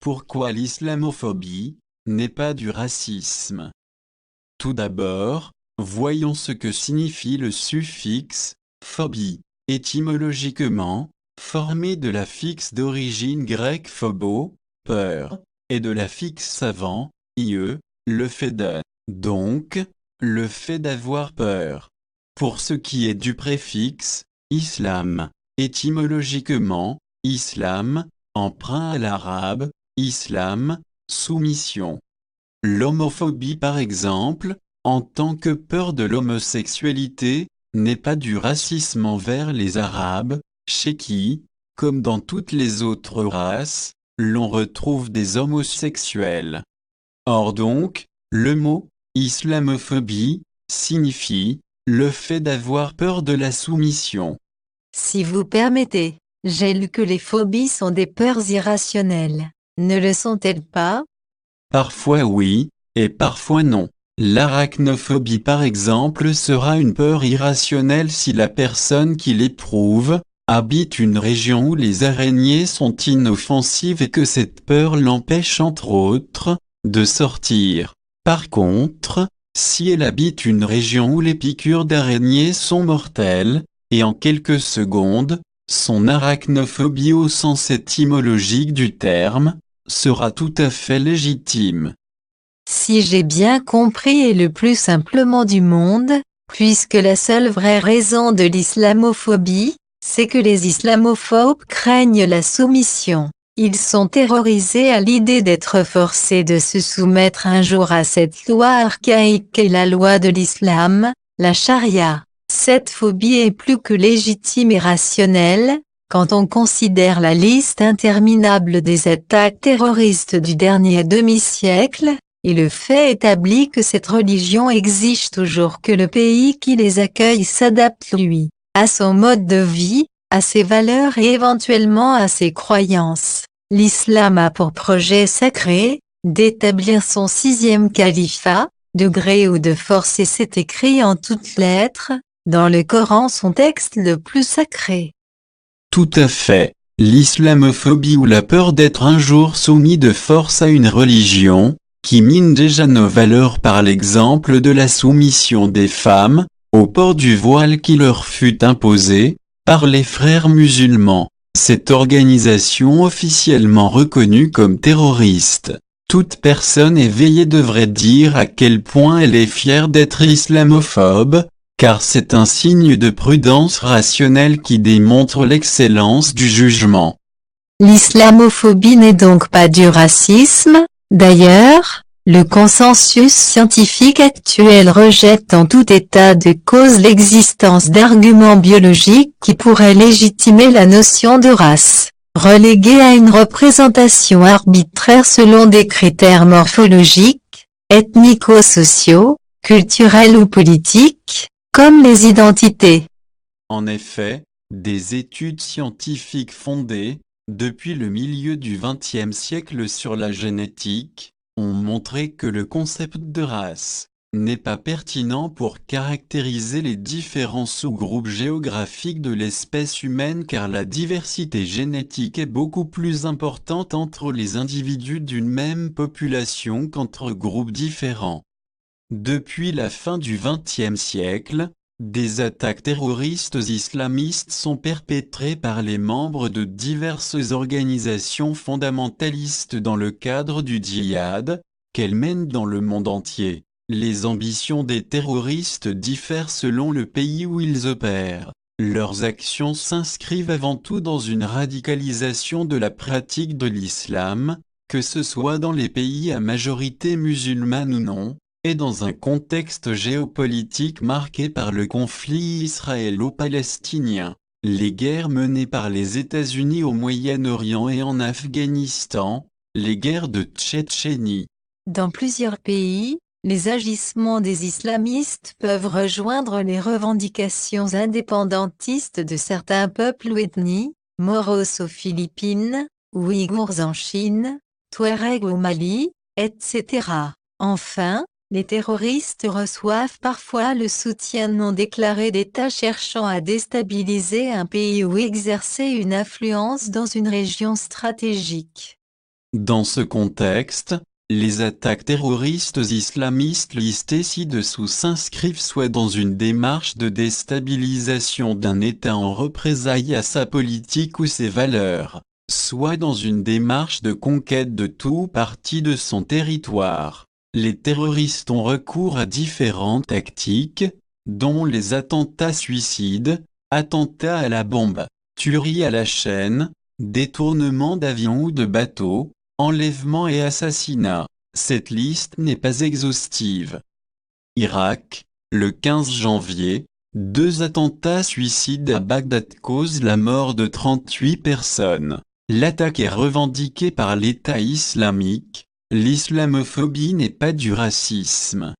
Pourquoi l'islamophobie n'est pas du racisme? Tout d'abord, voyons ce que signifie le suffixe « phobie ». Étymologiquement, formé de l'affixe d'origine grecque phobo, peur, et de l'affixe savant, ie, le fait de, donc, le fait d'avoir peur. Pour ce qui est du préfixe islam, étymologiquement, islam, emprunt à l'arabe, islam, soumission. L'homophobie par exemple, en tant que peur de l'homosexualité, n'est pas du racisme envers les Arabes, chez qui, comme dans toutes les autres races, l'on retrouve des homosexuels. Or donc, le mot « islamophobie » signifie « le fait d'avoir peur de la soumission ». Si vous permettez, j'ai lu que les phobies sont des peurs irrationnelles. Ne le sont-elles pas? Parfois oui, et parfois non. L'arachnophobie par exemple sera une peur irrationnelle si la personne qui l'éprouve habite une région où les araignées sont inoffensives et que cette peur l'empêche entre autres de sortir. Par contre, si elle habite une région où les piqûres d'araignées sont mortelles, et en quelques secondes, son arachnophobie au sens étymologique du terme sera tout à fait légitime. Si j'ai bien compris et le plus simplement du monde, puisque la seule vraie raison de l'islamophobie, c'est que les islamophobes craignent la soumission. Ils sont terrorisés à l'idée d'être forcés de se soumettre un jour à cette loi archaïque qu'est la loi de l'islam, la charia. Cette phobie est plus que légitime et rationnelle, quand on considère la liste interminable des attaques terroristes du dernier demi-siècle, et le fait établi que cette religion exige toujours que le pays qui les accueille s'adapte lui, à son mode de vie, à ses valeurs et éventuellement à ses croyances. L'islam a pour projet sacré, d'établir son 6e califat, de gré ou de force, et c'est écrit en toutes lettres, dans le Coran, son texte le plus sacré. Tout à fait. L'islamophobie ou la peur d'être un jour soumis de force à une religion, qui mine déjà nos valeurs par l'exemple de la soumission des femmes, au port du voile qui leur fut imposé, par les frères musulmans. Cette organisation officiellement reconnue comme terroriste. Toute personne éveillée devrait dire à quel point elle est fière d'être islamophobe, car c'est un signe de prudence rationnelle qui démontre l'excellence du jugement. L'islamophobie n'est donc pas du racisme. D'ailleurs, le consensus scientifique actuel rejette en tout état de cause l'existence d'arguments biologiques qui pourraient légitimer la notion de race, reléguée à une représentation arbitraire selon des critères morphologiques, ethnico-sociaux, culturels ou politiques, comme les identités. En effet, des études scientifiques fondées, depuis le milieu du XXe siècle sur la génétique, ont montré que le concept de race n'est pas pertinent pour caractériser les différents sous-groupes géographiques de l'espèce humaine, car la diversité génétique est beaucoup plus importante entre les individus d'une même population qu'entre groupes différents. Depuis la fin du XXe siècle, des attaques terroristes islamistes sont perpétrées par les membres de diverses organisations fondamentalistes dans le cadre du djihad, qu'elles mènent dans le monde entier. Les ambitions des terroristes diffèrent selon le pays où ils opèrent. Leurs actions s'inscrivent avant tout dans une radicalisation de la pratique de l'islam, que ce soit dans les pays à majorité musulmane ou non, et dans un contexte géopolitique marqué par le conflit israélo-palestinien, les guerres menées par les États-Unis au Moyen-Orient et en Afghanistan, les guerres de Tchétchénie. Dans plusieurs pays, les agissements des islamistes peuvent rejoindre les revendications indépendantistes de certains peuples ou ethnies, Moros aux Philippines, Ouïghours en Chine, Touaregs au Mali, etc. Enfin, les terroristes reçoivent parfois le soutien non déclaré d'États cherchant à déstabiliser un pays ou exercer une influence dans une région stratégique. Dans ce contexte, les attaques terroristes islamistes listées ci-dessous s'inscrivent soit dans une démarche de déstabilisation d'un État en représailles à sa politique ou ses valeurs, soit dans une démarche de conquête de tout parti de son territoire. Les terroristes ont recours à différentes tactiques, dont les attentats suicides, attentats à la bombe, tueries à la chaîne, détournement d'avions ou de bateaux, enlèvement et assassinat. Cette liste n'est pas exhaustive. Irak, le 15 janvier, 2 attentats suicides à Bagdad causent la mort de 38 personnes. L'attaque est revendiquée par l'État islamique. L'islamophobie n'est pas du racisme.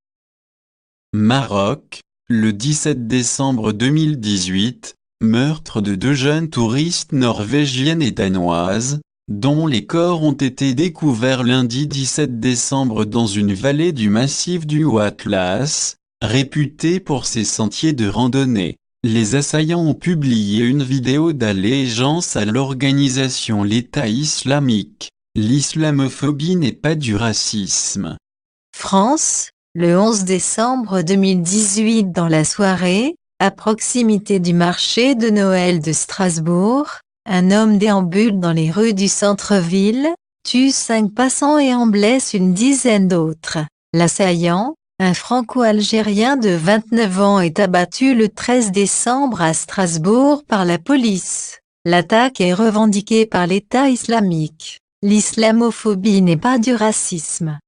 Maroc, le 17 décembre 2018, meurtre de 2 jeunes touristes norvégiennes et danoises, dont les corps ont été découverts lundi 17 décembre dans une vallée du massif du Haut-Atlas, réputé pour ses sentiers de randonnée. Les assaillants ont publié une vidéo d'allégeance à l'organisation l'État islamique. L'islamophobie n'est pas du racisme. France, le 11 décembre 2018 dans la soirée, à proximité du marché de Noël de Strasbourg, un homme déambule dans les rues du centre-ville, tue 5 passants et en blesse une dizaine d'autres. L'assaillant, un franco-algérien de 29 ans, est abattu le 13 décembre à Strasbourg par la police. L'attaque est revendiquée par l'État islamique. L'islamophobie n'est pas du racisme.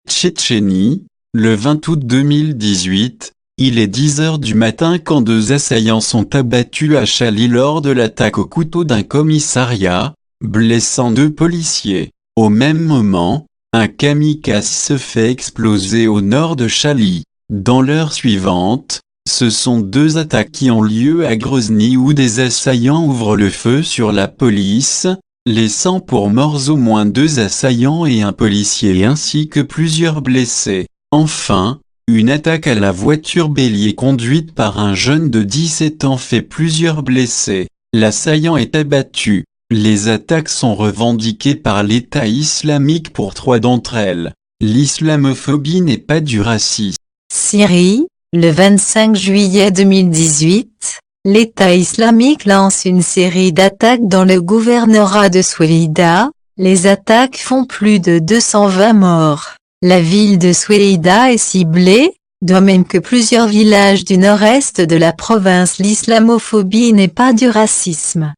Tchétchénie, le 20 août 2018, il est 10 heures du matin quand 2 assaillants sont abattus à Chali lors de l'attaque au couteau d'un commissariat, blessant 2 policiers. Au même moment, un kamikaze se fait exploser au nord de Chali. Dans l'heure suivante, ce sont 2 attaques qui ont lieu à Grozny où des assaillants ouvrent le feu sur la police, laissant pour morts au moins 2 assaillants et un policier ainsi que plusieurs blessés. Enfin, une attaque à la voiture bélier conduite par un jeune de 17 ans fait plusieurs blessés. L'assaillant est abattu. Les attaques sont revendiquées par l'État islamique pour 3 d'entre elles. L'islamophobie n'est pas du racisme. Syrie, le 25 juillet 2018, l'État islamique lance une série d'attaques dans le gouvernorat de Soueïda. Les attaques font plus de 220 morts. La ville de Soueïda est ciblée, de même que plusieurs villages du nord-est de la province. L'islamophobie n'est pas du racisme.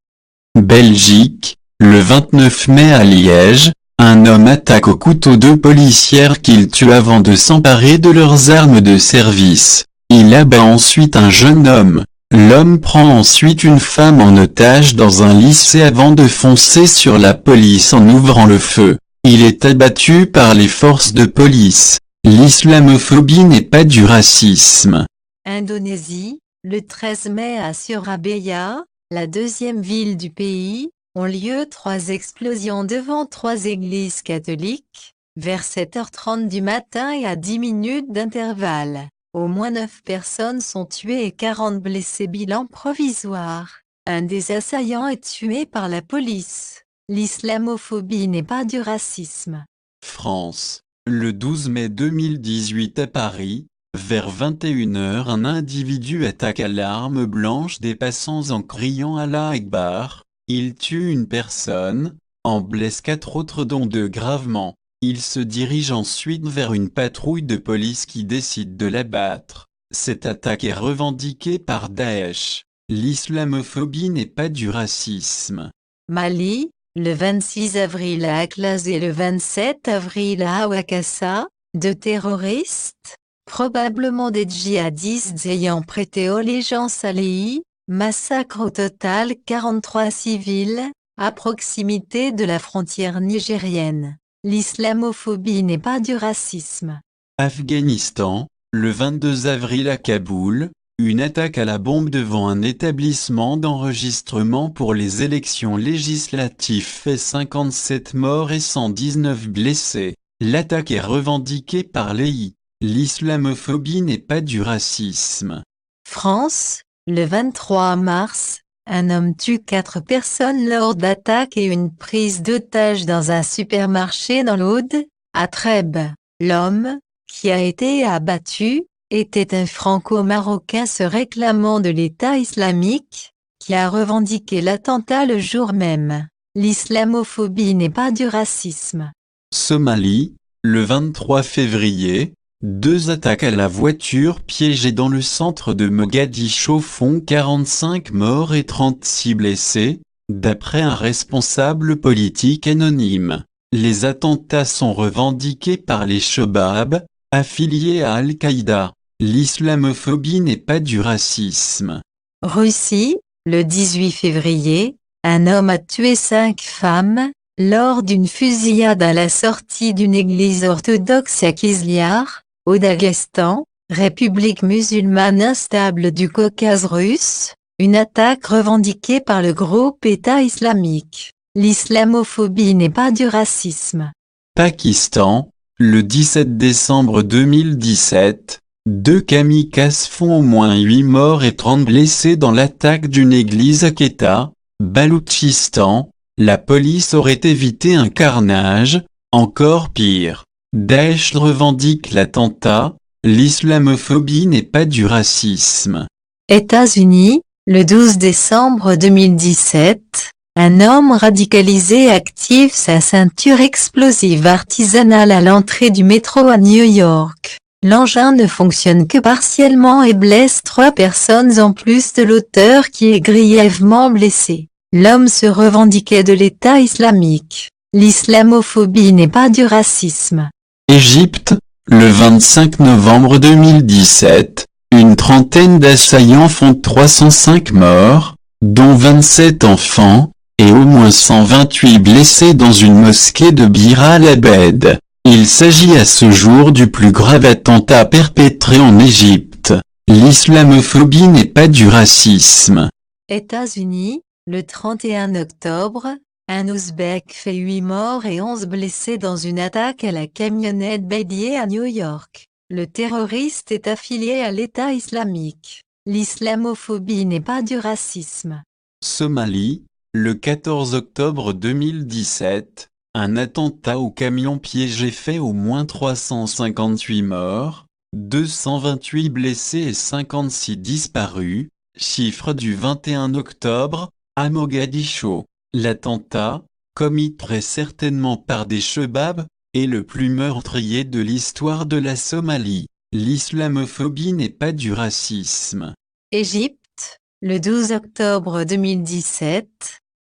Belgique, le 29 mai à Liège, un homme attaque au couteau 2 policières qu'il tue avant de s'emparer de leurs armes de service. Il abat ensuite un jeune homme. L'homme prend ensuite une femme en otage dans un lycée avant de foncer sur la police en ouvrant le feu. Il est abattu par les forces de police. L'islamophobie n'est pas du racisme. Indonésie, le 13 mai à Surabaya, la 2e ville du pays, ont lieu 3 explosions devant 3 églises catholiques, vers 7h30 du matin et à 10 minutes d'intervalle. Au moins 9 personnes sont tuées et 40 blessés. Bilan provisoire. Un des assaillants est tué par la police. L'islamophobie n'est pas du racisme. France, le 12 mai 2018 à Paris, vers 21h un individu attaque à l'arme blanche des passants en criant Allah Akbar. Il tue une personne, en blesse 4 autres dont 2 gravement. Il se dirige ensuite vers une patrouille de police qui décide de l'abattre. Cette attaque est revendiquée par Daesh. L'islamophobie n'est pas du racisme. Mali, le 26 avril à Aklas et le 27 avril à Awakassa, 2 terroristes, probablement des djihadistes ayant prêté allégeance à l'EI, massacre au total 43 civils, à proximité de la frontière nigérienne. L'islamophobie n'est pas du racisme. Afghanistan, le 22 avril à Kaboul, une attaque à la bombe devant un établissement d'enregistrement pour les élections législatives fait 57 morts et 119 blessés. L'attaque est revendiquée par l'EI. L'islamophobie n'est pas du racisme. France, le 23 mars, Un homme tue 4 personnes lors d'attaques et une prise d'otage dans un supermarché dans l'Aude, à Trèbes. L'homme, qui a été abattu, était un franco-marocain se réclamant de l'État islamique, qui a revendiqué l'attentat le jour même. L'islamophobie n'est pas du racisme. Somalie, le 23 février, 2 attaques à la voiture piégée dans le centre de Mogadiscio font 45 morts et 36 blessés, d'après un responsable politique anonyme. Les attentats sont revendiqués par les Chebabs, affiliés à Al-Qaïda. L'islamophobie n'est pas du racisme. Russie, le 18 février, un homme a tué 5 femmes, lors d'une fusillade à la sortie d'une église orthodoxe à Kizlyar, au Daghestan, République musulmane instable du Caucase russe, une attaque revendiquée par le groupe État islamique. L'islamophobie n'est pas du racisme. Pakistan, le 17 décembre 2017, 2 kamikazes font au moins 8 morts et 30 blessés dans l'attaque d'une église à Quetta, Baloutchistan. La police aurait évité un carnage, encore pire. Daesh revendique l'attentat, l'islamophobie n'est pas du racisme. États-Unis, le 12 décembre 2017, un homme radicalisé active sa ceinture explosive artisanale à l'entrée du métro à New York. L'engin ne fonctionne que partiellement et blesse 3 personnes en plus de l'auteur qui est grièvement blessé. L'homme se revendiquait de l'État islamique. L'islamophobie n'est pas du racisme. Égypte, le 25 novembre 2017, une trentaine d'assaillants font 305 morts, dont 27 enfants, et au moins 128 blessés dans une mosquée de Bir al-Abed. Il s'agit à ce jour du plus grave attentat perpétré en Égypte. L'islamophobie n'est pas du racisme. États-Unis, le 31 octobre, un Ouzbek fait 8 morts et 11 blessés dans une attaque à la camionnette bélier à New York. Le terroriste est affilié à l'État islamique. L'islamophobie n'est pas du racisme. Somalie, le 14 octobre 2017, un attentat au camion piégé fait au moins 358 morts, 228 blessés et 56 disparus, chiffre du 21 octobre, à Mogadiscio. L'attentat, commis très certainement par des Chebabs, est le plus meurtrier de l'histoire de la Somalie. L'islamophobie n'est pas du racisme. Égypte, le 12 octobre 2017,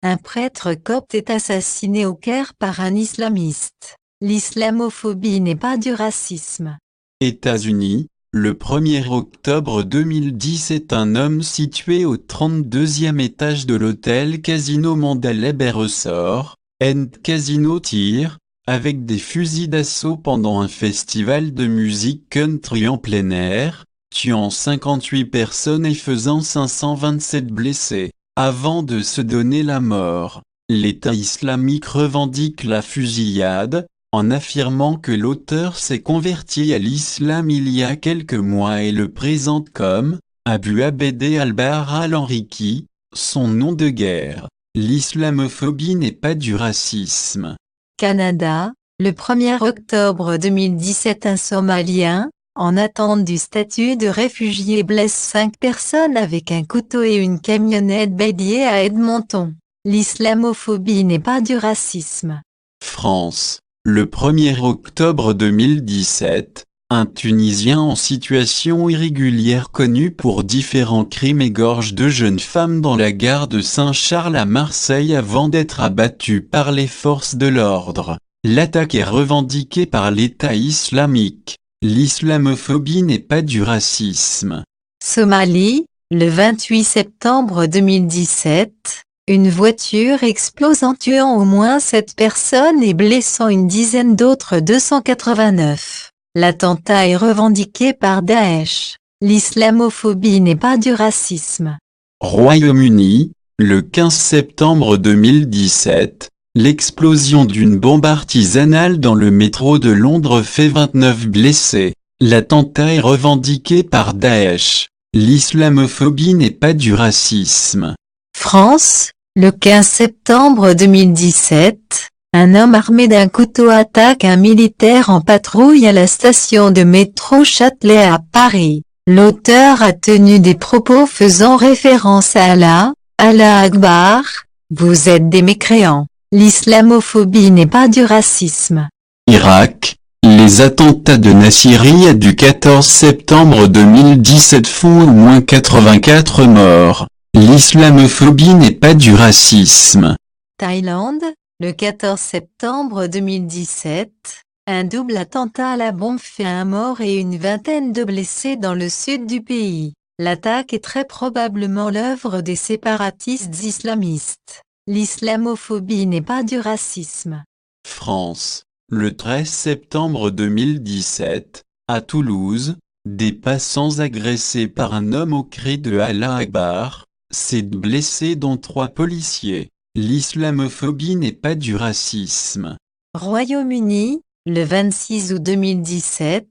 un prêtre copte est assassiné au Caire par un islamiste. L'islamophobie n'est pas du racisme. États-Unis, le 1er octobre 2017, un homme situé au 32e étage de l'hôtel Casino Mandalay Bay Resort, and Casino tire, avec des fusils d'assaut pendant un festival de musique country en plein air, tuant 58 personnes et faisant 527 blessés. Avant de se donner la mort, l'État islamique revendique la fusillade, en affirmant que l'auteur s'est converti à l'islam il y a quelques mois et le présente comme Abu Abdé al-Bahr al-Anriki, son nom de guerre. L'islamophobie n'est pas du racisme. Canada, le 1er octobre 2017, un Somalien, en attente du statut de réfugié, blesse 5 personnes avec un couteau et une camionnette bélier à Edmonton. L'islamophobie n'est pas du racisme. France, le 1er octobre 2017, un Tunisien en situation irrégulière connu pour différents crimes égorge 2 jeunes femmes dans la gare de Saint-Charles à Marseille avant d'être abattu par les forces de l'ordre. L'attaque est revendiquée par l'État islamique. L'islamophobie n'est pas du racisme. Somalie, le 28 septembre 2017, une voiture explose en tuant au moins 7 personnes et blessant une dizaine d'autres 289. L'attentat est revendiqué par Daesh. L'islamophobie n'est pas du racisme. Royaume-Uni, le 15 septembre 2017, l'explosion d'une bombe artisanale dans le métro de Londres fait 29 blessés. L'attentat est revendiqué par Daesh. L'islamophobie n'est pas du racisme. France, le 15 septembre 2017, un homme armé d'un couteau attaque un militaire en patrouille à la station de métro Châtelet à Paris. L'auteur a tenu des propos faisant référence à Allah Akbar, vous êtes des mécréants. L'islamophobie n'est pas du racisme. Irak, les attentats de Nasiriyah du 14 septembre 2017 font au moins 84 morts. L'islamophobie n'est pas du racisme. Thaïlande, le 14 septembre 2017, un double attentat à la bombe fait un mort et une vingtaine de blessés dans le sud du pays. L'attaque est très probablement l'œuvre des séparatistes islamistes. L'islamophobie n'est pas du racisme. France, le 13 septembre 2017, à Toulouse, des passants agressés par un homme au cri de Allah Akbar, 7 blessés dont 3 policiers. L'islamophobie n'est pas du racisme. Royaume-Uni, le 26 août 2017,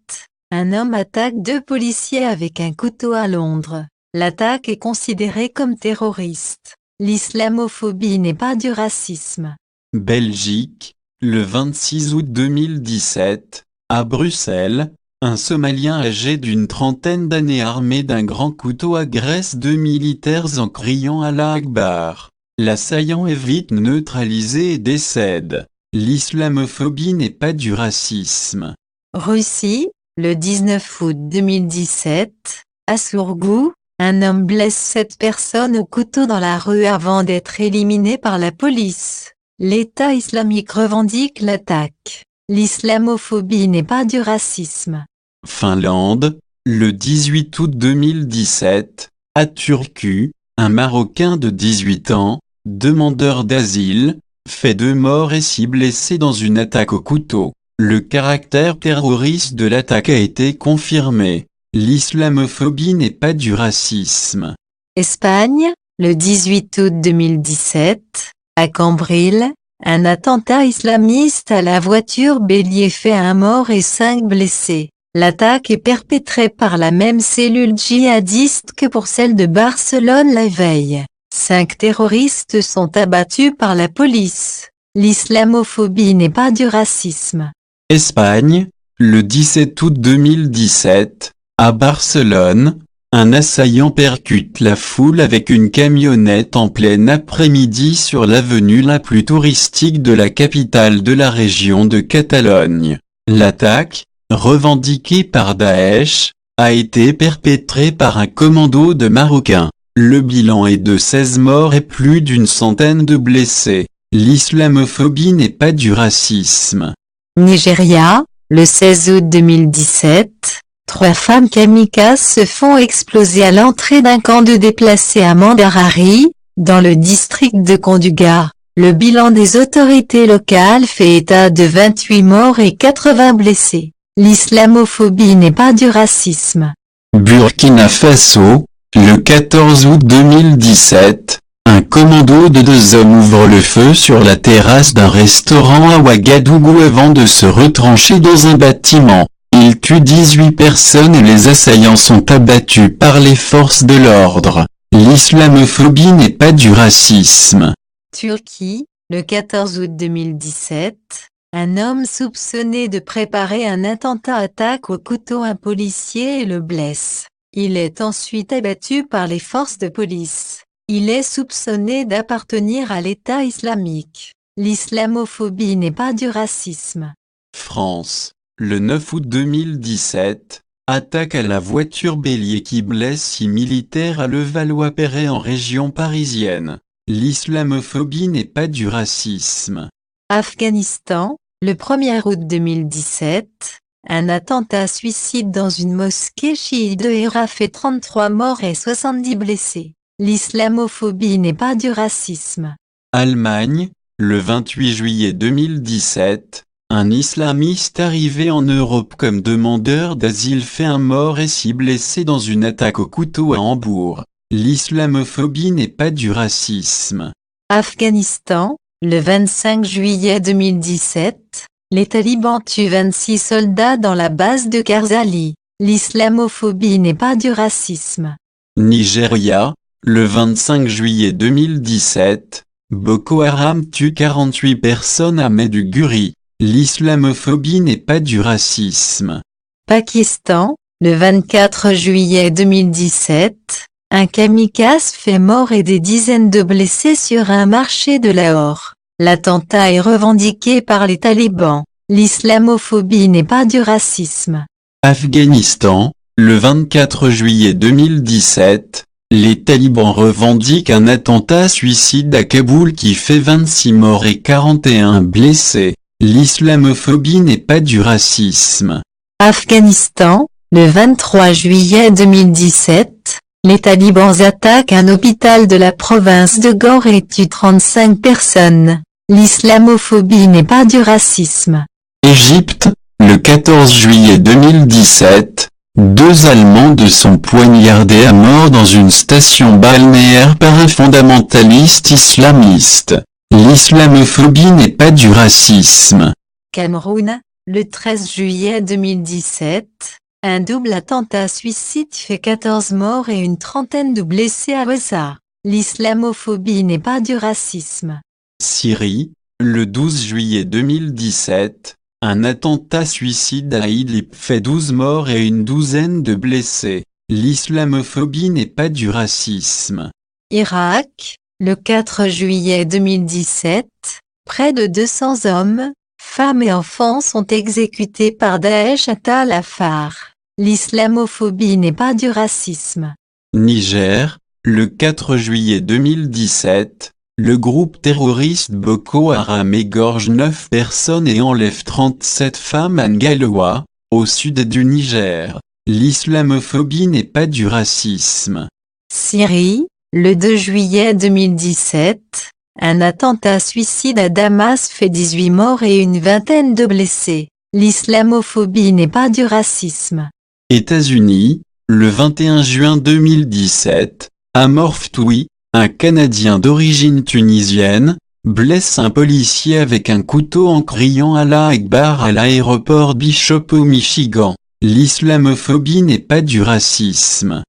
un homme attaque 2 policiers avec un couteau à Londres. L'attaque est considérée comme terroriste. L'islamophobie n'est pas du racisme. Belgique, le 26 août 2017, à Bruxelles, un Somalien âgé d'une trentaine d'années armé d'un grand couteau agresse 2 militaires en criant Allah Akbar. L'assaillant est vite neutralisé et décède. L'islamophobie n'est pas du racisme. Russie, le 19 août 2017, à Sourgou, un homme blesse 7 personnes au couteau dans la rue avant d'être éliminé par la police. L'État islamique revendique l'attaque. L'islamophobie n'est pas du racisme. Finlande, le 18 août 2017, à Turku, un Marocain de 18 ans, demandeur d'asile, fait 2 morts et 6 blessés dans une attaque au couteau. Le caractère terroriste de l'attaque a été confirmé. L'islamophobie n'est pas du racisme. Espagne, le 18 août 2017, à Cambrils, un attentat islamiste à la voiture bélier fait 1 mort et 5 blessés. L'attaque est perpétrée par la même cellule djihadiste que pour celle de Barcelone la veille. 5 terroristes sont abattus par la police. L'islamophobie n'est pas du racisme. Espagne, le 17 août 2017, à Barcelone, un assaillant percute la foule avec une camionnette en plein après-midi sur l'avenue la plus touristique de la capitale de la région de Catalogne. L'attaque, revendiquée par Daesh, a été perpétrée par un commando de Marocains. Le bilan est de 16 morts et plus d'une centaine de blessés. L'islamophobie n'est pas du racisme. Nigeria, le 16 août 2017, 3 femmes kamikazes se font exploser à l'entrée d'un camp de déplacés à Mandarari, dans le district de Konduga. Le bilan des autorités locales fait état de 28 morts et 80 blessés. L'islamophobie n'est pas du racisme. Burkina Faso, le 14 août 2017, un commando de 2 hommes ouvre le feu sur la terrasse d'un restaurant à Ouagadougou avant de se retrancher dans un bâtiment. Ils tuent 18 personnes et les assaillants sont abattus par les forces de l'ordre. L'islamophobie n'est pas du racisme. Turquie, le 14 août 2017, un homme soupçonné de préparer un attentat attaque au couteau un policier et le blesse. Il est ensuite abattu par les forces de police. Il est soupçonné d'appartenir à l'État islamique. L'islamophobie n'est pas du racisme. France, le 9 août 2017, attaque à la voiture bélier qui blesse 6 militaires à Levallois-Perret en région parisienne. L'islamophobie n'est pas du racisme. Afghanistan, le 1er août 2017, un attentat suicide dans une mosquée chiite de Hérat fait 33 morts et 70 blessés. L'islamophobie n'est pas du racisme. Allemagne, le 28 juillet 2017, un islamiste arrivé en Europe comme demandeur d'asile fait 1 mort et 6 blessés dans une attaque au couteau à Hambourg. L'islamophobie n'est pas du racisme. Afghanistan, le 25 juillet 2017, les talibans tuent 26 soldats dans la base de Karzali. L'islamophobie n'est pas du racisme. Nigeria, le 25 juillet 2017, Boko Haram tue 48 personnes à Maiduguri. L'islamophobie n'est pas du racisme. Pakistan, le 24 juillet 2017, un kamikaze fait mort et des dizaines de blessés sur un marché de Lahore. L'attentat est revendiqué par les talibans. L'islamophobie n'est pas du racisme. Afghanistan, le 24 juillet 2017, les talibans revendiquent un attentat suicide à Kaboul qui fait 26 morts et 41 blessés. L'islamophobie n'est pas du racisme. Afghanistan, le 23 juillet 2017, les talibans attaquent un hôpital de la province de Ghor et tuent 35 personnes. L'islamophobie n'est pas du racisme. Égypte, le 14 juillet 2017, 2 Allemands sont poignardés à mort dans une station balnéaire par un fondamentaliste islamiste. L'islamophobie n'est pas du racisme. Cameroun, le 13 juillet 2017, un double attentat suicide fait 14 morts et une trentaine de blessés à Ouessa. L'islamophobie n'est pas du racisme. Syrie, le 12 juillet 2017, un attentat suicide à Idlib fait 12 morts et une douzaine de blessés. L'islamophobie n'est pas du racisme. Irak, le 4 juillet 2017, près de 200 hommes, femmes et enfants sont exécutés par Daesh à Tal Afar. L'islamophobie n'est pas du racisme. Niger, le 4 juillet 2017, le groupe terroriste Boko Haram égorge 9 personnes et enlève 37 femmes à Ngalawa, au sud du Niger. L'islamophobie n'est pas du racisme. Syrie, le 2 juillet 2017, un attentat suicide à Damas fait 18 morts et une vingtaine de blessés. L'islamophobie n'est pas du racisme. États-Unis, le 21 juin 2017, Amorph Toui, un Canadien d'origine tunisienne, blesse un policier avec un couteau en criant Allah Akbar à l'aéroport Bishop au Michigan. L'islamophobie n'est pas du racisme.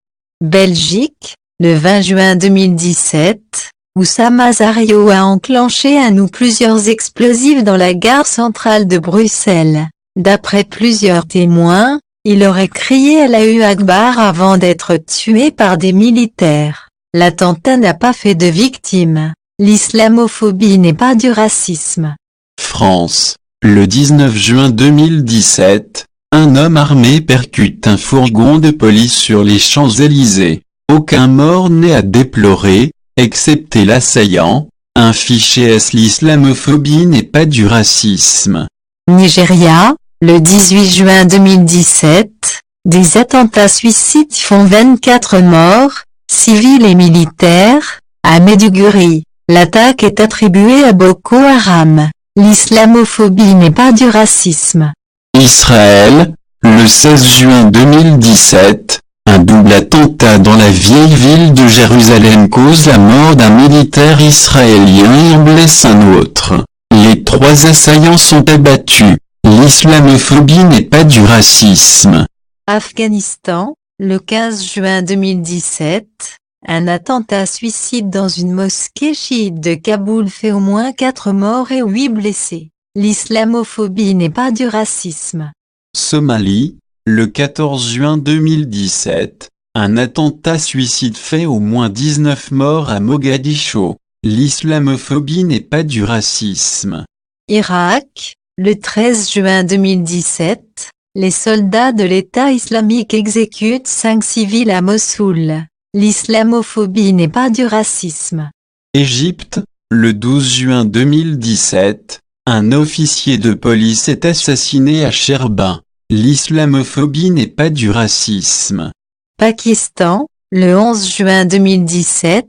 Belgique, le 20 juin 2017, Oussama Zario a enclenché un ou plusieurs explosifs dans la gare centrale de Bruxelles. D'après plusieurs témoins, il aurait crié Allahu Akbar avant d'être tué par des militaires. L'attentat n'a pas fait de victimes. L'islamophobie n'est pas du racisme. France, le 19 juin 2017, un homme armé percute un fourgon de police sur les Champs-Élysées. Aucun mort n'est à déplorer, excepté l'assaillant. Un fiché S. L'islamophobie n'est pas du racisme. Nigeria, le 18 juin 2017, des attentats suicides font 24 morts, civils et militaires, à Maiduguri. L'attaque est attribuée à Boko Haram. L'islamophobie n'est pas du racisme. Israël, le 16 juin 2017, un double attentat dans la vieille ville de Jérusalem cause la mort d'un militaire israélien et en blesse un autre. Les 3 assaillants sont abattus. L'islamophobie n'est pas du racisme. Afghanistan, le 15 juin 2017, un attentat suicide dans une mosquée chiite de Kaboul fait au moins 4 morts et 8 blessés. L'islamophobie n'est pas du racisme. Somalie, le 14 juin 2017, un attentat suicide fait au moins 19 morts à Mogadiscio. L'islamophobie n'est pas du racisme. Irak, le 13 juin 2017, les soldats de l'État islamique exécutent 5 civils à Mossoul. L'islamophobie n'est pas du racisme. Égypte, le 12 juin 2017, un officier de police est assassiné à Sherbin. L'islamophobie n'est pas du racisme. Pakistan, le 11 juin 2017,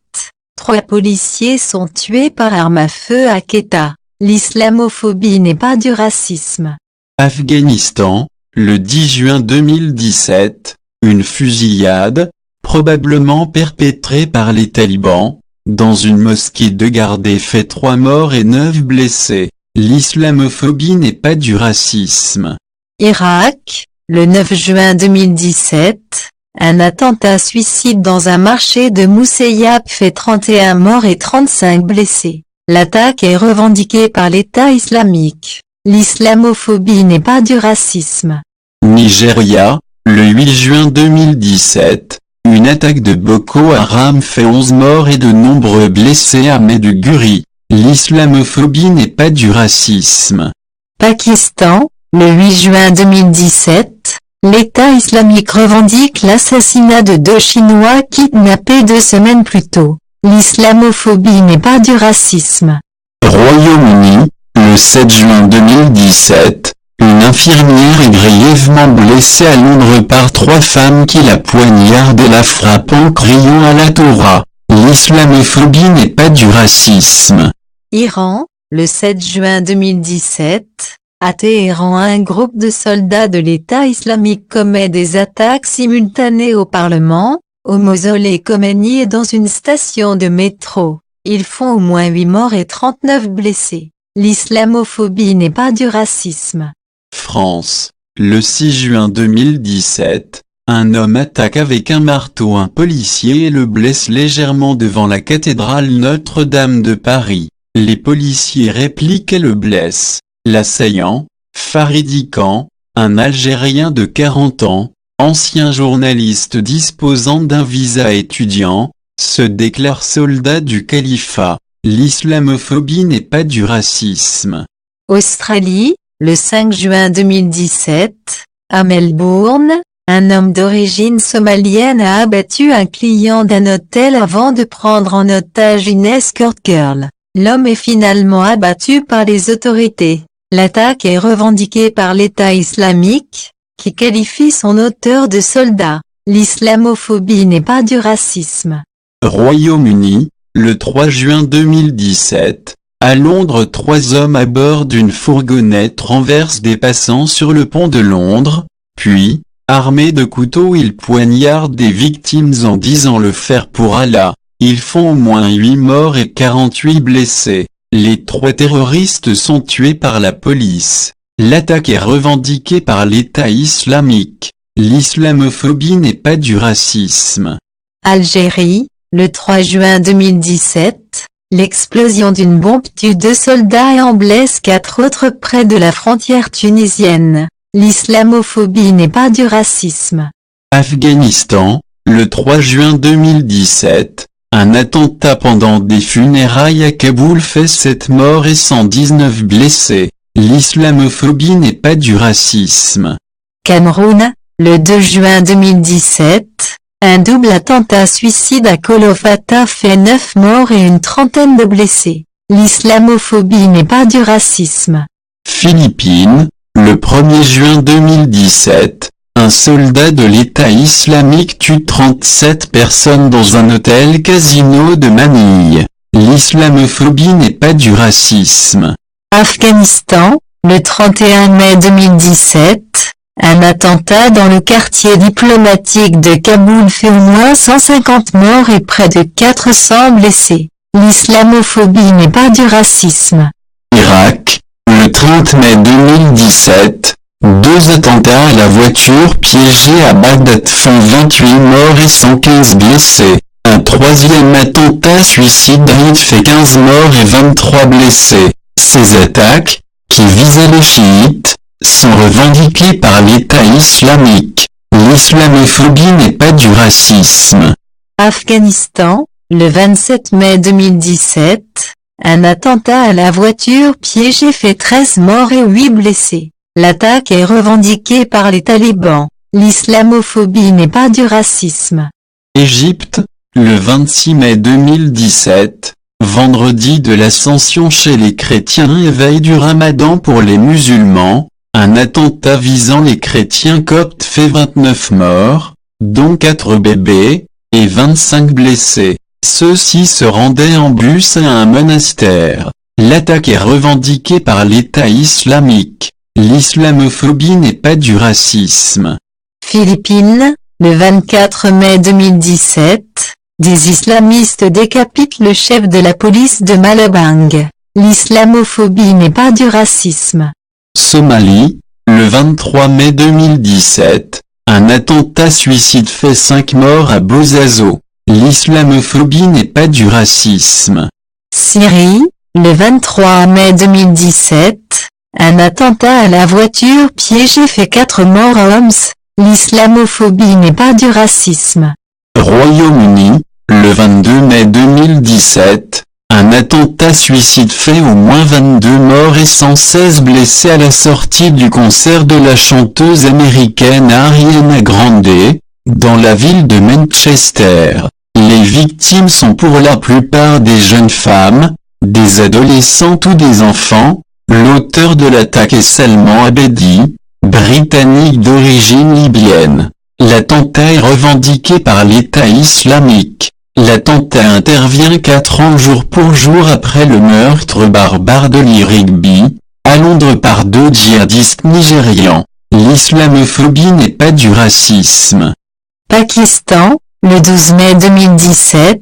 3 policiers sont tués par arme à feu à Quetta. L'islamophobie n'est pas du racisme. Afghanistan, le 10 juin 2017, une fusillade, probablement perpétrée par les talibans, dans une mosquée de Gardé fait 3 morts et 9 blessés. L'islamophobie n'est pas du racisme. Irak, le 9 juin 2017, un attentat suicide dans un marché de Moussaïab fait 31 morts et 35 blessés. L'attaque est revendiquée par l'État islamique. L'islamophobie n'est pas du racisme. Nigeria, le 8 juin 2017, une attaque de Boko Haram fait 11 morts et de nombreux blessés à Maiduguri. L'islamophobie n'est pas du racisme. Pakistan, le 8 juin 2017, l'État islamique revendique l'assassinat de 2 Chinois kidnappés 2 semaines plus tôt. L'islamophobie n'est pas du racisme. Royaume-Uni, le 7 juin 2017, une infirmière est grièvement blessée à Londres par 3 femmes qui la poignardent et la frappent en criant à la Torah. L'islamophobie n'est pas du racisme. Iran, le 7 juin 2017, à Téhéran un groupe de soldats de l'État islamique commet des attaques simultanées au Parlement, au mausolée Khomeini et dans une station de métro. Ils font au moins 8 morts et 39 blessés. L'islamophobie n'est pas du racisme. France, le 6 juin 2017, un homme attaque avec un marteau un policier et le blesse légèrement devant la cathédrale Notre-Dame de Paris. Les policiers répliquent et le blessent. L'assaillant, Faridi Khan, un Algérien de 40 ans, ancien journaliste disposant d'un visa étudiant, se déclare soldat du califat. L'islamophobie n'est pas du racisme. Australie, le 5 juin 2017, à Melbourne, un homme d'origine somalienne a abattu un client d'un hôtel avant de prendre en otage une escort girl. L'homme est finalement abattu par les autorités. L'attaque est revendiquée par l'État islamique, qui qualifie son auteur de soldat. L'islamophobie n'est pas du racisme. Royaume-Uni, le 3 juin 2017, à Londres 3 hommes à bord d'une fourgonnette renversent des passants sur le pont de Londres, puis, armés de couteaux ils poignardent des victimes en disant le faire pour Allah. Ils font au moins 8 morts et 48 blessés. Les 3 terroristes sont tués par la police. L'attaque est revendiquée par l'État islamique. L'islamophobie n'est pas du racisme. Algérie, le 3 juin 2017, l'explosion d'une bombe tue 2 soldats et en blesse 4 autres près de la frontière tunisienne. L'islamophobie n'est pas du racisme. Afghanistan, le 3 juin 2017, un attentat pendant des funérailles à Kaboul fait 7 morts et 119 blessés. L'islamophobie n'est pas du racisme. Cameroun, le 2 juin 2017, un double attentat suicide à Kolofata fait 9 morts et une trentaine de blessés. L'islamophobie n'est pas du racisme. Philippines, le 1er juin 2017, un soldat de l'État islamique tue 37 personnes dans un hôtel casino de Manille. L'islamophobie n'est pas du racisme. Afghanistan, le 31 mai 2017, un attentat dans le quartier diplomatique de Kaboul fait au moins 150 morts et près de 400 blessés. L'islamophobie n'est pas du racisme. Irak, le 30 mai 2017, 2 attentats à la voiture piégée à Bagdad font 28 morts et 115 blessés. Un 3e attentat suicidaire fait 15 morts et 23 blessés. Ces attaques, qui visaient les chiites, sont revendiquées par l'État islamique. L'islamophobie n'est pas du racisme. Afghanistan, le 27 mai 2017, un attentat à la voiture piégée fait 13 morts et 8 blessés. L'attaque est revendiquée par les talibans. L'islamophobie n'est pas du racisme. Égypte, le 26 mai 2017, vendredi de l'Ascension chez les chrétiens et veille du Ramadan pour les musulmans, un attentat visant les chrétiens coptes fait 29 morts, dont 4 bébés, et 25 blessés. Ceux-ci se rendaient en bus à un monastère. L'attaque est revendiquée par l'État islamique. L'islamophobie n'est pas du racisme. Philippines, le 24 mai 2017, des islamistes décapitent le chef de la police de Malabang. L'islamophobie n'est pas du racisme. Somalie, le 23 mai 2017, un attentat suicide fait 5 morts à Bozazo. L'islamophobie n'est pas du racisme. Syrie, le 23 mai 2017, un attentat à la voiture piégée fait 4 morts à Homs. L'islamophobie n'est pas du racisme. Royaume-Uni, le 22 mai 2017, un attentat suicide fait au moins 22 morts et 116 blessés à la sortie du concert de la chanteuse américaine Ariana Grande, dans la ville de Manchester. Les victimes sont pour la plupart des jeunes femmes, des adolescentes ou des enfants. L'auteur de l'attaque est Salman Abedi, britannique d'origine libyenne. L'attentat est revendiqué par l'État islamique. L'attentat intervient 4 ans jour pour jour après le meurtre barbare de Lee Rigby, à Londres par 2 djihadistes nigérians. L'islamophobie n'est pas du racisme. Pakistan, le 12 mai 2017,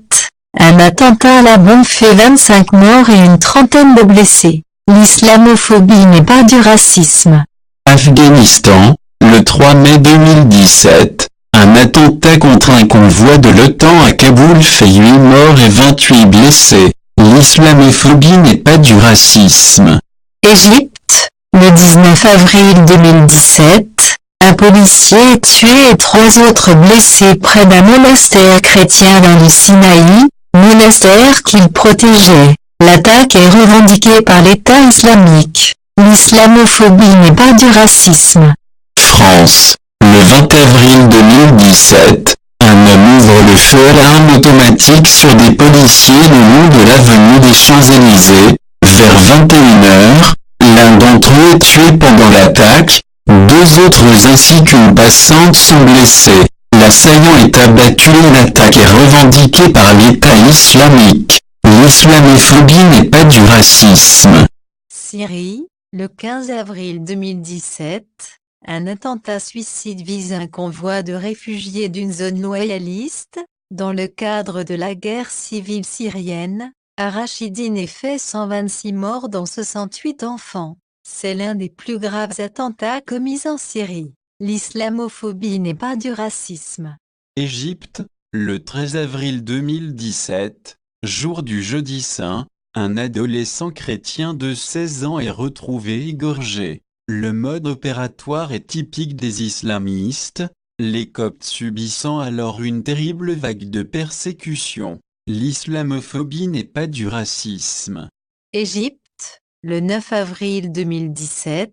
un attentat à la bombe fait 25 morts et une trentaine de blessés. L'islamophobie n'est pas du racisme. Afghanistan, le 3 mai 2017, un attentat contre un convoi de l'OTAN à Kaboul fait 8 morts et 28 blessés. L'islamophobie n'est pas du racisme. Égypte, le 19 avril 2017, un policier est tué et 3 autres blessés près d'un monastère chrétien dans le Sinaï, monastère qu'il protégeait. L'attaque est revendiquée par l'État islamique. L'islamophobie n'est pas du racisme. France, le 20 avril 2017, un homme ouvre le feu à l'arme automatique sur des policiers le long de l'avenue des Champs-Élysées. Vers 21h, l'un d'entre eux est tué pendant l'attaque, 2 autres ainsi qu'une passante sont blessés. L'assaillant est abattu et l'attaque est revendiquée par l'État islamique. L'islamophobie n'est pas du racisme. Syrie, le 15 avril 2017, un attentat suicide vise un convoi de réfugiés d'une zone loyaliste, dans le cadre de la guerre civile syrienne, à Rachidine et fait 126 morts dont 68 enfants. C'est l'un des plus graves attentats commis en Syrie. L'islamophobie n'est pas du racisme. Égypte, le 13 avril 2017, jour du jeudi saint, un adolescent chrétien de 16 ans est retrouvé égorgé. Le mode opératoire est typique des islamistes, les Coptes subissant alors une terrible vague de persécution. L'islamophobie n'est pas du racisme. Égypte, le 9 avril 2017,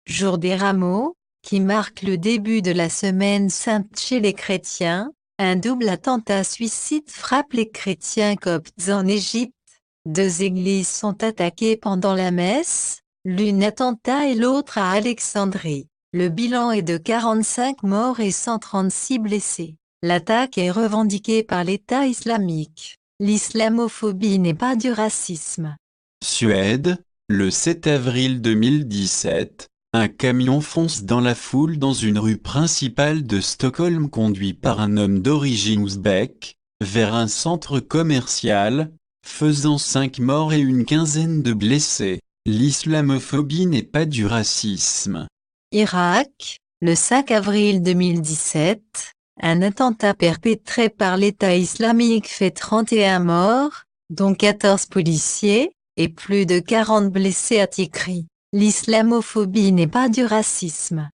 jour des rameaux, qui marque le début de la semaine sainte chez les chrétiens, un double attentat suicide frappe les chrétiens coptes en Égypte. 2 églises sont attaquées pendant la messe, l'une à Tanta et l'autre à Alexandrie. Le bilan est de 45 morts et 136 blessés. L'attaque est revendiquée par l'État islamique. L'islamophobie n'est pas du racisme. Suède, le 7 avril 2017, un camion fonce dans la foule dans une rue principale de Stockholm conduit par un homme d'origine ouzbek, vers un centre commercial, faisant 5 morts et une quinzaine de blessés. L'islamophobie n'est pas du racisme. Irak, le 5 avril 2017, un attentat perpétré par l'État islamique fait 31 morts, dont 14 policiers, et plus de 40 blessés à Tikrit. L'islamophobie n'est pas du racisme.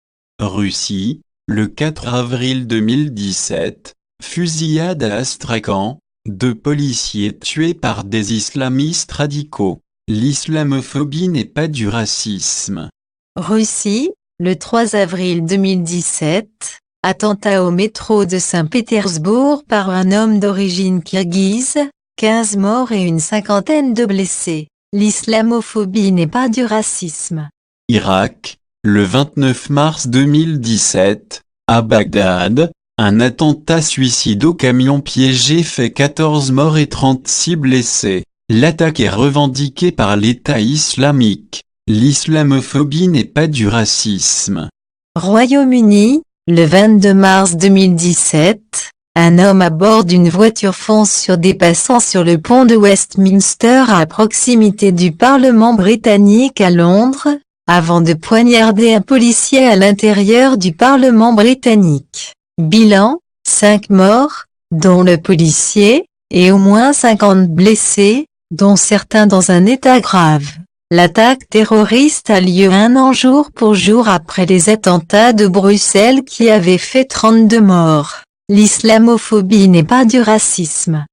Russie, le 4 avril 2017, fusillade à Astrakhan, 2 policiers tués par des islamistes radicaux. L'islamophobie n'est pas du racisme. Russie, le 3 avril 2017, attentat au métro de Saint-Pétersbourg par un homme d'origine kirghize, 15 morts et une cinquantaine de blessés. L'islamophobie n'est pas du racisme. Irak, le 29 mars 2017, à Bagdad, un attentat suicide au camion piégé fait 14 morts et 36 blessés. L'attaque est revendiquée par l'État islamique. L'islamophobie n'est pas du racisme. Royaume-Uni, le 22 mars 2017, un homme à bord d'une voiture fonce sur des passants sur le pont de Westminster à proximité du Parlement britannique à Londres, avant de poignarder un policier à l'intérieur du Parlement britannique. Bilan, 5 morts, dont le policier, et au moins 50 blessés, dont certains dans un état grave. L'attaque terroriste a lieu 1 an jour pour jour après les attentats de Bruxelles qui avaient fait 32 morts. L'islamophobie n'est pas du racisme.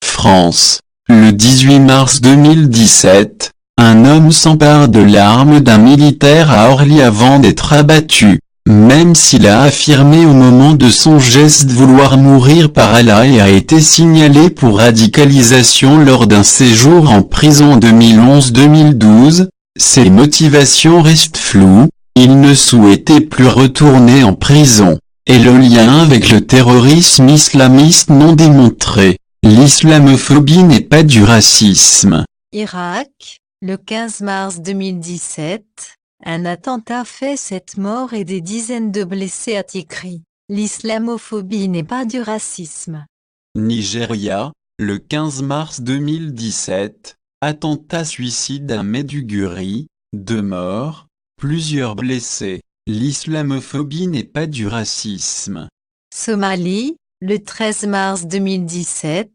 France. Le 18 mars 2017, un homme s'empare de l'arme d'un militaire à Orly avant d'être abattu, même s'il a affirmé au moment de son geste vouloir mourir par Allah et a été signalé pour radicalisation lors d'un séjour en prison en 2011-2012, ses motivations restent floues, il ne souhaitait plus retourner en prison, et le lien avec le terrorisme islamiste non démontré. L'islamophobie n'est pas du racisme. Irak, le 15 mars 2017, un attentat fait 7 morts et des dizaines de blessés à Tikrit. L'islamophobie n'est pas du racisme. Nigeria, le 15 mars 2017, attentat suicide à Maiduguri, 2 morts, plusieurs blessés. L'islamophobie n'est pas du racisme. Somalie, le 13 mars 2017,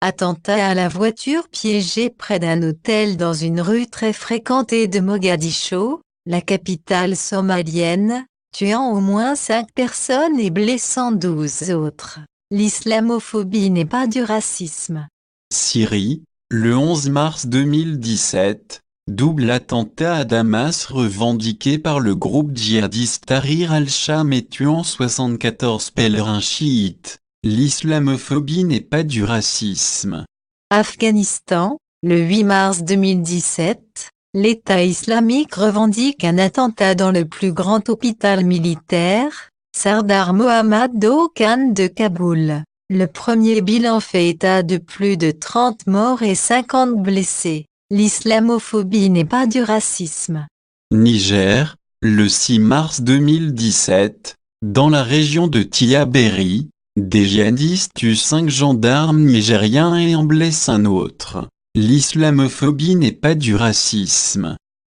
attentat à la voiture piégée près d'un hôtel dans une rue très fréquentée de Mogadiscio, la capitale somalienne, tuant au moins 5 personnes et blessant 12 autres. L'islamophobie n'est pas du racisme. Syrie, le 11 mars 2017, double attentat à Damas revendiqué par le groupe djihadiste Tahrir al-Sham et tuant 74 pèlerins chiites. L'islamophobie n'est pas du racisme. Afghanistan, le 8 mars 2017, l'État islamique revendique un attentat dans le plus grand hôpital militaire, Sardar Mohammad Khan de Kaboul. Le premier bilan fait état de plus de 30 morts et 50 blessés. L'islamophobie n'est pas du racisme. Niger, le 6 mars 2017, dans la région de Tillabéri, des djihadistes tuent 5 gendarmes nigériens et en blessent un autre. L'islamophobie n'est pas du racisme.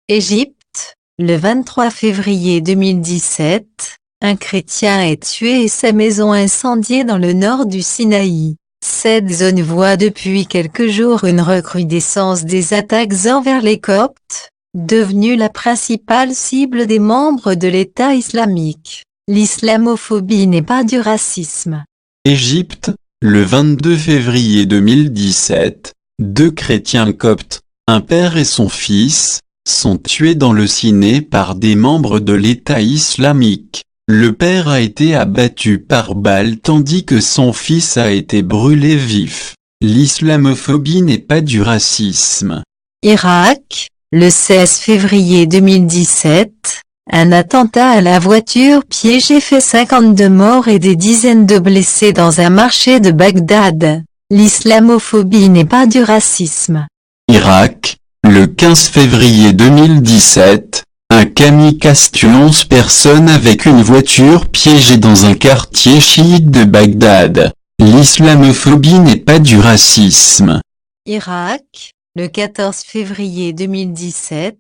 Égypte, le 23 février 2017, un chrétien est tué et sa maison incendiée dans le nord du Sinaï. Cette zone voit depuis quelques jours une recrudescence des attaques envers les Coptes, devenue la principale cible des membres de l'État islamique. L'islamophobie n'est pas du racisme. Égypte, le 22 février 2017, 2 chrétiens coptes, un père et son fils, sont tués dans le Siné par des membres de l'État islamique. Le père a été abattu par balle tandis que son fils a été brûlé vif. L'islamophobie n'est pas du racisme. Irak, le 16 février 2017, un attentat à la voiture piégée fait 52 morts et des dizaines de blessés dans un marché de Bagdad. L'islamophobie n'est pas du racisme. Irak, le 15 février 2017, un kamikaze tue 11 personnes avec une voiture piégée dans un quartier chiite de Bagdad. L'islamophobie n'est pas du racisme. Irak, le 14 février 2017,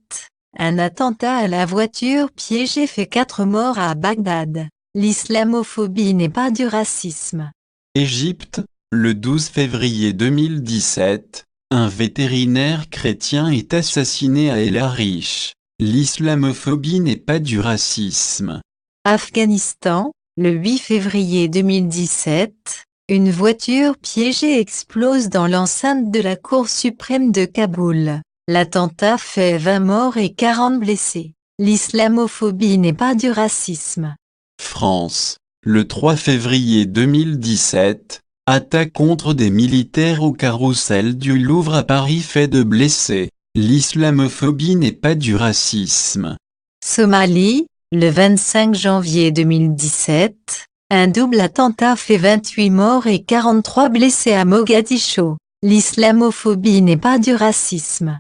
un attentat à la voiture piégée fait 4 morts à Bagdad. L'islamophobie n'est pas du racisme. Égypte, le 12 février 2017, un vétérinaire chrétien est assassiné à El Arish. L'islamophobie n'est pas du racisme. Afghanistan, le 8 février 2017, une voiture piégée explose dans l'enceinte de la Cour suprême de Kaboul. L'attentat fait 20 morts et 40 blessés. L'islamophobie n'est pas du racisme. France, le 3 février 2017, attaque contre des militaires au carrousel du Louvre à Paris fait 2 blessés. L'islamophobie n'est pas du racisme. Somalie, le 25 janvier 2017, un double attentat fait 28 morts et 43 blessés à Mogadiscio. L'islamophobie n'est pas du racisme.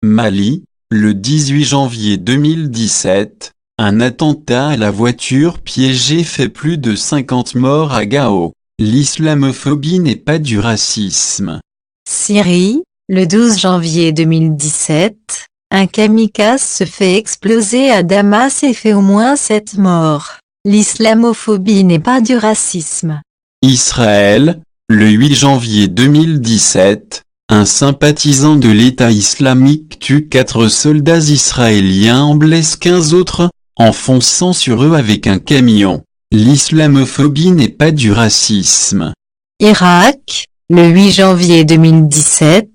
Mali, le 18 janvier 2017, un attentat à la voiture piégée fait plus de 50 morts à Gao. L'islamophobie n'est pas du racisme. Syrie, le 12 janvier 2017, Un kamikaze se fait exploser à Damas et fait au moins 7 morts. L'islamophobie n'est pas du racisme. Israël, le 8 janvier 2017, un sympathisant de l'État islamique tue 4 soldats israéliens en blesse 15 autres, en fonçant sur eux avec un camion. L'islamophobie n'est pas du racisme. Irak, le 8 janvier 2017,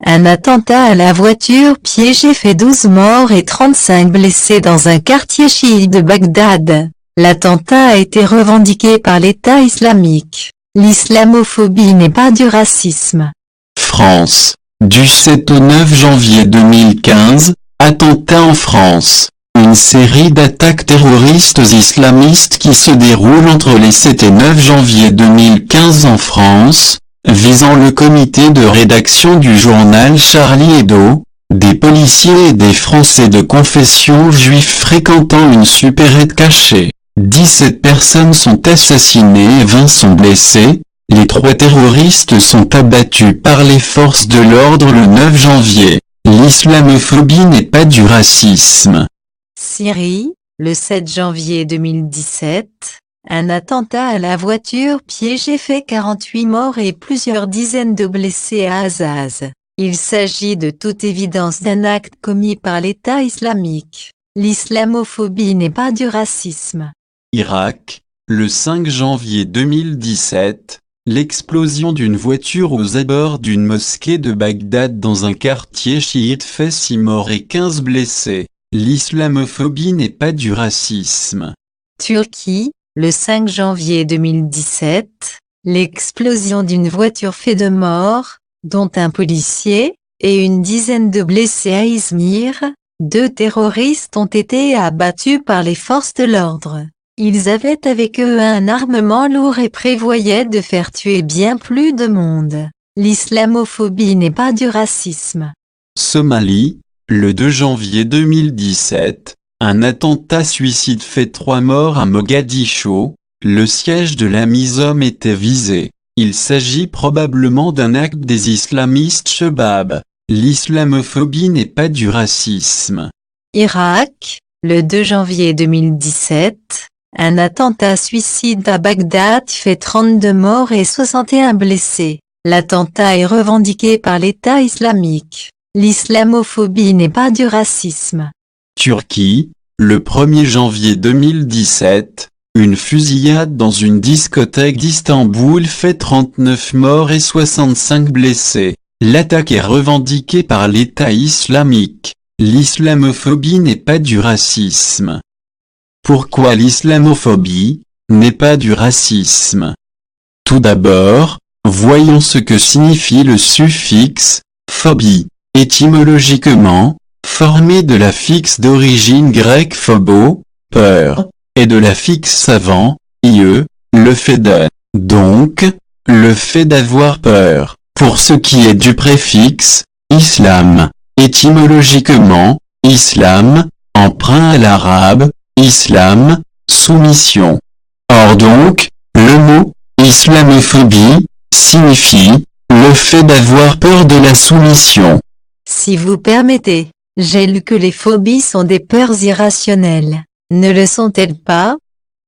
un attentat à la voiture piégée fait 12 morts et 35 blessés dans un quartier chiite de Bagdad. L'attentat a été revendiqué par l'État islamique. L'islamophobie n'est pas du racisme. France, du 7 au 9 janvier 2015, attentat en France. Une série d'attaques terroristes islamistes qui se déroulent entre les 7 et 9 janvier 2015 en France, visant le comité de rédaction du journal Charlie Hebdo, des policiers et des Français de confession juive fréquentant une supérette cachée. 17 personnes sont assassinées et 20 sont blessées. Les 3 terroristes sont abattus par les forces de l'ordre le 9 janvier. L'islamophobie n'est pas du racisme. Syrie, le 7 janvier 2017, un attentat à la voiture piégée fait 48 morts et plusieurs dizaines de blessés à Azaz. Il s'agit de toute évidence d'un acte commis par l'État islamique. L'islamophobie n'est pas du racisme. Irak, le 5 janvier 2017, l'explosion d'une voiture aux abords d'une mosquée de Bagdad dans un quartier chiite fait 6 morts et 15 blessés. L'islamophobie n'est pas du racisme. Turquie, le 5 janvier 2017, l'explosion d'une voiture fait 2 morts, dont un policier, et une dizaine de blessés à Izmir. 2 terroristes ont été abattus par les forces de l'ordre. Ils avaient avec eux un armement lourd et prévoyaient de faire tuer bien plus de monde. L'islamophobie n'est pas du racisme. Somalie, le 2 janvier 2017, un attentat suicide fait 3 morts à Mogadiscio. Le siège de la MISOM était visé. Il s'agit probablement d'un acte des islamistes Chebab. L'islamophobie n'est pas du racisme. Irak, le 2 janvier 2017, un attentat suicide à Bagdad fait 32 morts et 61 blessés. L'attentat est revendiqué par l'État islamique. L'islamophobie n'est pas du racisme. Turquie, le 1er janvier 2017, une fusillade dans une discothèque d'Istanbul fait 39 morts et 65 blessés. L'attaque est revendiquée par l'État islamique. L'islamophobie n'est pas du racisme. Pourquoi l'islamophobie n'est pas du racisme? Tout d'abord, voyons ce que signifie le suffixe « phobie ». Étymologiquement, formé de l'affixe d'origine grecque phobo, peur, et de l'affixe savant, ie, le fait de, donc, le fait d'avoir peur. Pour ce qui est du préfixe, islam, étymologiquement, islam, emprunt à l'arabe, islam, soumission. Or donc, le mot islamophobie signifie le fait d'avoir peur de la soumission. Si vous permettez, j'ai lu que les phobies sont des peurs irrationnelles. Ne le sont-elles pas?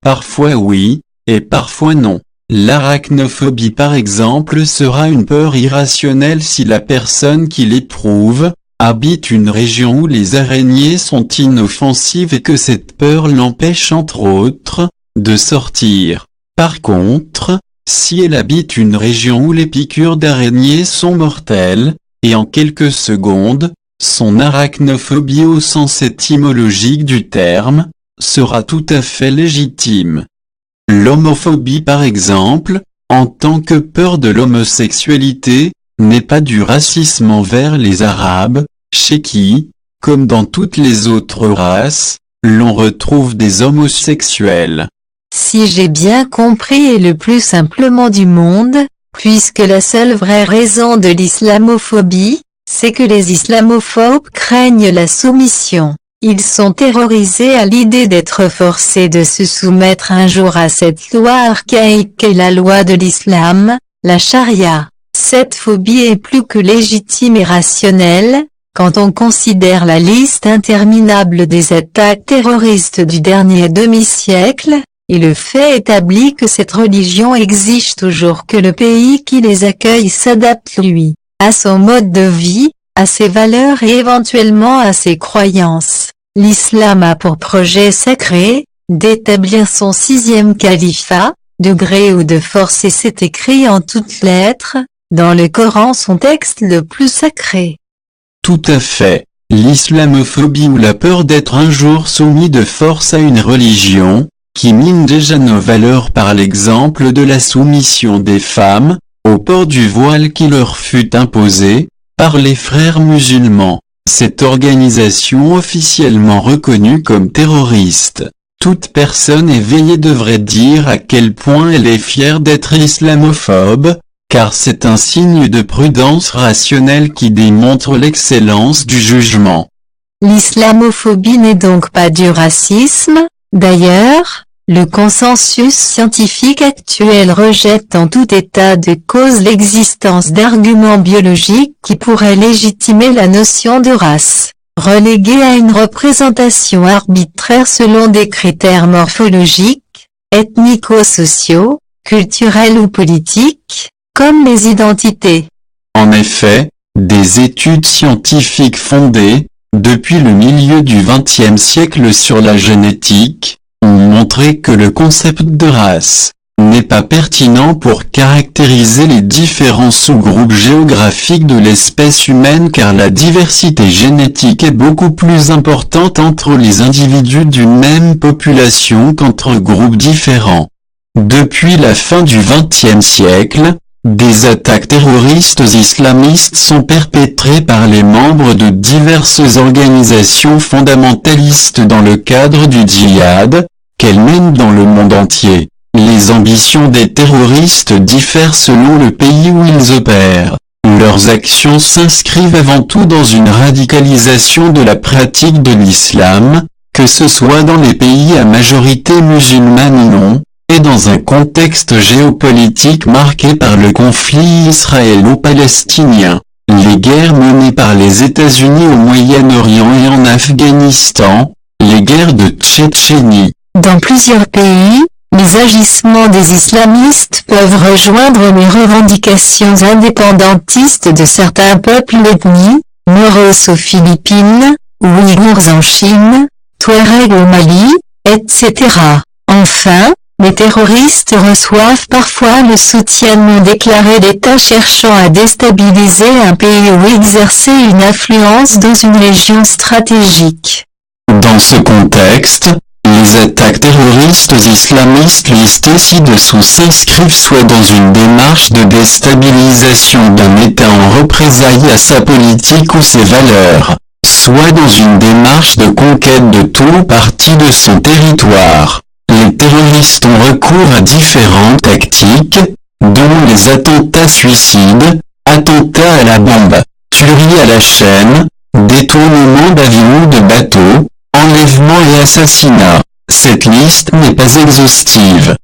Parfois oui, et parfois non. L'arachnophobie par exemple sera une peur irrationnelle si la personne qui l'éprouve habite une région où les araignées sont inoffensives et que cette peur l'empêche entre autres de sortir. Par contre, si elle habite une région où les piqûres d'araignées sont mortelles, et en quelques secondes, son arachnophobie au sens étymologique du terme sera tout à fait légitime. L'homophobie par exemple, en tant que peur de l'homosexualité, n'est pas du racisme envers les Arabes, chez qui, comme dans toutes les autres races, l'on retrouve des homosexuels. Si j'ai bien compris et le plus simplement du monde, puisque la seule vraie raison de l'islamophobie, c'est que les islamophobes craignent la soumission. Ils sont terrorisés à l'idée d'être forcés de se soumettre un jour à cette loi archaïque qu'est la loi de l'islam, la charia. Cette phobie est plus que légitime et rationnelle, Quand on considère la liste interminable des attaques terroristes du dernier demi-siècle, et le fait établi que cette religion exige toujours que le pays qui les accueille s'adapte lui, à son mode de vie, à ses valeurs et éventuellement à ses croyances, l'islam a pour projet sacré, d'établir son 6e califat, de gré ou de force, et c'est écrit en toutes lettres, dans le Coran, son texte le plus sacré. Tout à fait. L'islamophobie ou la peur d'être un jour soumis de force à une religion, qui mine déjà nos valeurs par l'exemple de la soumission des femmes, au port du voile qui leur fut imposé, par les frères musulmans. Cette organisation officiellement reconnue comme terroriste. Toute personne éveillée devrait dire à quel point elle est fière d'être islamophobe, car c'est un signe de prudence rationnelle qui démontre l'excellence du jugement. L'islamophobie n'est donc pas du racisme. D'ailleurs, le consensus scientifique actuel rejette en tout état de cause l'existence d'arguments biologiques qui pourraient légitimer la notion de race, reléguée à une représentation arbitraire selon des critères morphologiques, ethnico-sociaux, culturels ou politiques, comme les identités. En effet, des études scientifiques fondées, depuis le milieu du XXe siècle sur la génétique, ont montré que le concept de race n'est pas pertinent pour caractériser les différents sous-groupes géographiques de l'espèce humaine, car la diversité génétique est beaucoup plus importante entre les individus d'une même population qu'entre groupes différents. Depuis la fin du XXe siècle, des attaques terroristes islamistes sont perpétrées par les membres de diverses organisations fondamentalistes dans le cadre du djihad, qu'elles mènent dans le monde entier. Les ambitions des terroristes diffèrent selon le pays où ils opèrent. Leurs actions s'inscrivent avant tout dans une radicalisation de la pratique de l'islam, que ce soit dans les pays à majorité musulmane ou non, et dans un contexte géopolitique marqué par le conflit israélo-palestinien, les guerres menées par les États-Unis au Moyen-Orient et en Afghanistan, les guerres de Tchétchénie. Dans plusieurs pays, les agissements des islamistes peuvent rejoindre les revendications indépendantistes de certains peuples ethniques, Moros aux Philippines, Ouïghours en Chine, Touaregs au Mali, etc. Enfin, les terroristes reçoivent parfois le soutien non déclaré d'États cherchant à déstabiliser un pays ou exercer une influence dans une région stratégique. Dans ce contexte, les attaques terroristes islamistes listées ci-dessous s'inscrivent soit dans une démarche de déstabilisation d'un État en représailles à sa politique ou ses valeurs, soit dans une démarche de conquête de tout ou partie de son territoire. Les terroristes ont recours à différentes tactiques, dont les attentats suicides, attentats à la bombe, tueries à la chaîne, détournement d'avions ou de bateaux, enlèvement et assassinat. Cette liste n'est pas exhaustive.